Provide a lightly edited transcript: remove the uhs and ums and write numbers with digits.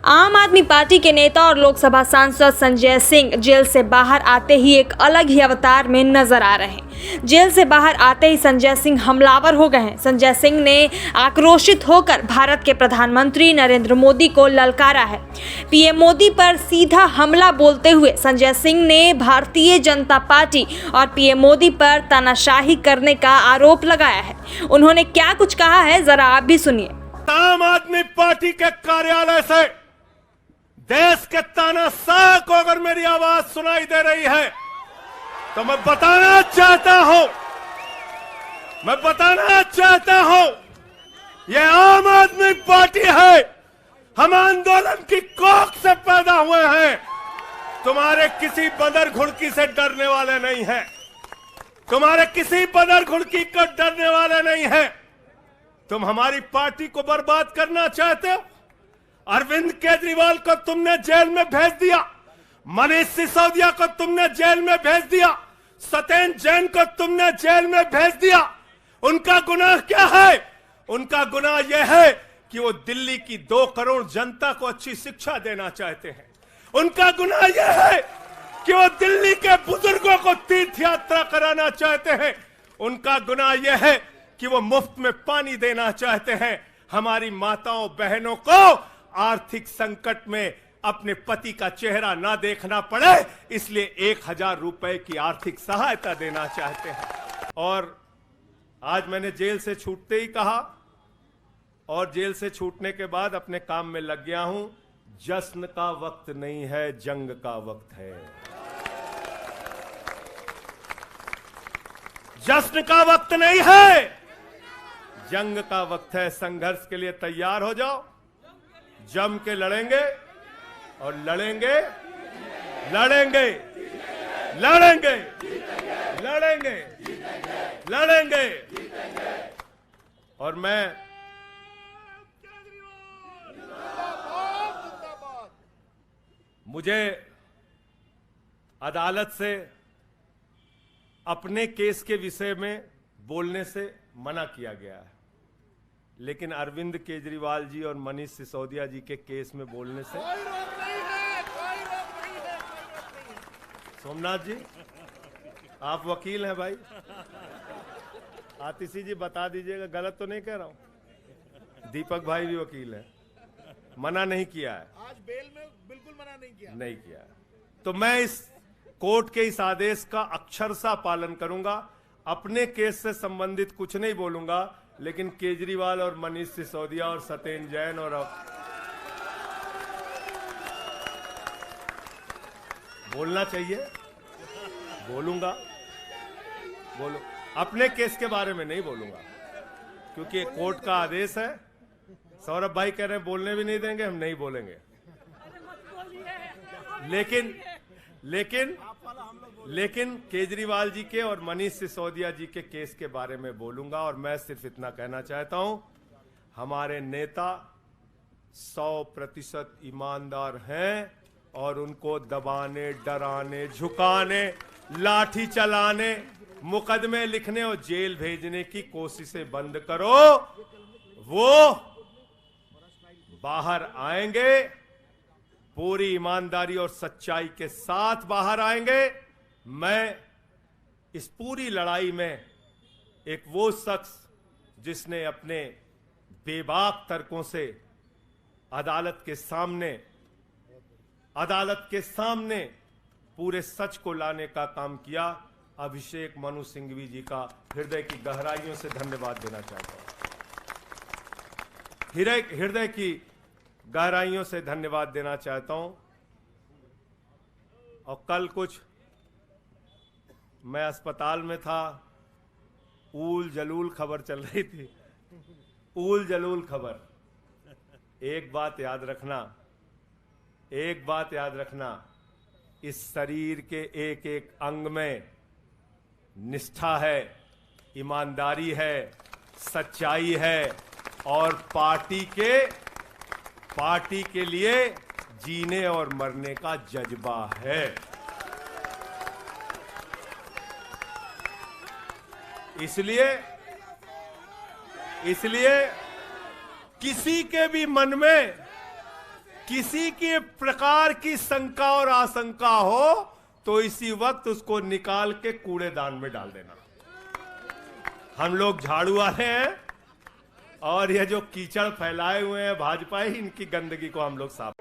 आम आदमी पार्टी के नेता और लोकसभा सांसद संजय सिंह जेल से बाहर आते ही एक अलग ही अवतार में नजर आ रहे हैं। जेल से बाहर आते ही संजय सिंह हमलावर हो गए हैं। संजय सिंह ने आक्रोशित होकर भारत के प्रधानमंत्री नरेंद्र मोदी को ललकारा है। पीएम मोदी पर सीधा हमला बोलते हुए संजय सिंह ने भारतीय जनता पार्टी और पीएम मोदी पर तानाशाही करने का आरोप लगाया है। उन्होंने क्या कुछ कहा है, जरा आप भी सुनिए। आम आदमी पार्टी के कार्यालय से देश के तानाशाह को अगर मेरी आवाज सुनाई दे रही है तो मैं बताना चाहता हूं यह आम आदमी पार्टी है। हम आंदोलन की कोख से पैदा हुए हैं। तुम्हारे किसी बदर घुड़की से डरने वाले नहीं हैं। तुम्हारे किसी बदर घुड़की को डरने वाले नहीं हैं। तुम हमारी पार्टी को बर्बाद करना चाहते हो। अरविंद केजरीवाल को तुमने जेल में भेज दिया, मनीष सिसोदिया को तुमने जेल में भेज दिया, सत्येंद्र जैन को तुमने जेल में भेज दिया। उनका गुनाह क्या है? उनका गुनाह यह है कि वो दिल्ली की 2 करोड़ जनता को अच्छी शिक्षा देना चाहते हैं। उनका गुनाह यह है कि वो दिल्ली के बुजुर्गों को तीर्थ यात्रा कराना चाहते हैं। उनका गुनाह यह है कि वो मुफ्त में पानी देना चाहते हैं। हमारी माताओं बहनों को आर्थिक संकट में अपने पति का चेहरा ना देखना पड़े, इसलिए 1000 रुपए की आर्थिक सहायता देना चाहते हैं। और आज मैंने जेल से छूटते ही कहा और जेल से छूटने के बाद अपने काम में लग गया हूं। जश्न का वक्त नहीं है, जंग का वक्त है। जश्न का वक्त नहीं है, जंग का वक्त है। संघर्ष के लिए तैयार हो जाओ। जम के लड़ेंगे और लड़ेंगे लड़ेंगे लड़ेंगे लड़ेंगे लड़ेंगे। और मैं मुझे अदालत से अपने केस के विषय में बोलने से मना किया गया है, लेकिन अरविंद केजरीवाल जी और मनीष सिसोदिया जी के केस में बोलने से कोई रोक नहीं है। सोमनाथ जी, आप वकील हैं भाई, आतिशी जी बता दीजिएगा, गलत तो नहीं कह रहा हूं। दीपक भाई भी वकील हैं, मना नहीं किया है। आज बेल में बिल्कुल मना नहीं किया है। तो मैं इस कोर्ट के इस आदेश का अक्षरशः पालन करूंगा। अपने केस से संबंधित कुछ नहीं बोलूंगा, लेकिन केजरीवाल और मनीष सिसोदिया और सत्येंद्र जैन और बोलना चाहिए, बोलूंगा। बोलो, अपने केस के बारे में नहीं बोलूंगा क्योंकि कोर्ट का आदेश है। सौरभ भाई कह रहे हैं बोलने भी नहीं देंगे, हम नहीं बोलेंगे। लेकिन केजरीवाल जी के और मनीष सिसोदिया जी के केस के बारे में बोलूंगा। और मैं सिर्फ इतना कहना चाहता हूं, हमारे नेता 100% ईमानदार हैं और उनको दबाने, डराने, झुकाने, लाठी चलाने, मुकदमे लिखने और जेल भेजने की कोशिशें बंद करो। वो बाहर आएंगे, पूरी ईमानदारी और सच्चाई के साथ बाहर आएंगे। मैं इस पूरी लड़ाई में एक वो शख्स जिसने अपने बेबाक तर्कों से अदालत के सामने पूरे सच को लाने का काम किया, अभिषेक मनु सिंघवी जी का हृदय की गहराइयों से धन्यवाद देना चाहता हूं। हृदय की गहराइयों से धन्यवाद देना चाहता हूं। और कल कुछ मैं अस्पताल में था, ऊल जलूल खबर चल रही थी, ऊल जलूल खबर। एक बात याद रखना, इस शरीर के एक एक अंग में निष्ठा है, ईमानदारी है, सच्चाई है और पार्टी के लिए जीने और मरने का जज्बा है। इसलिए किसी के भी मन में किसी के प्रकार की शंका और आशंका हो तो इसी वक्त उसको निकाल के कूड़ेदान में डाल देना। हम लोग झाड़ू वाले हैं और ये जो कीचड़ फैलाए हुए हैं भाजपा ही, इनकी गंदगी को हम लोग साफ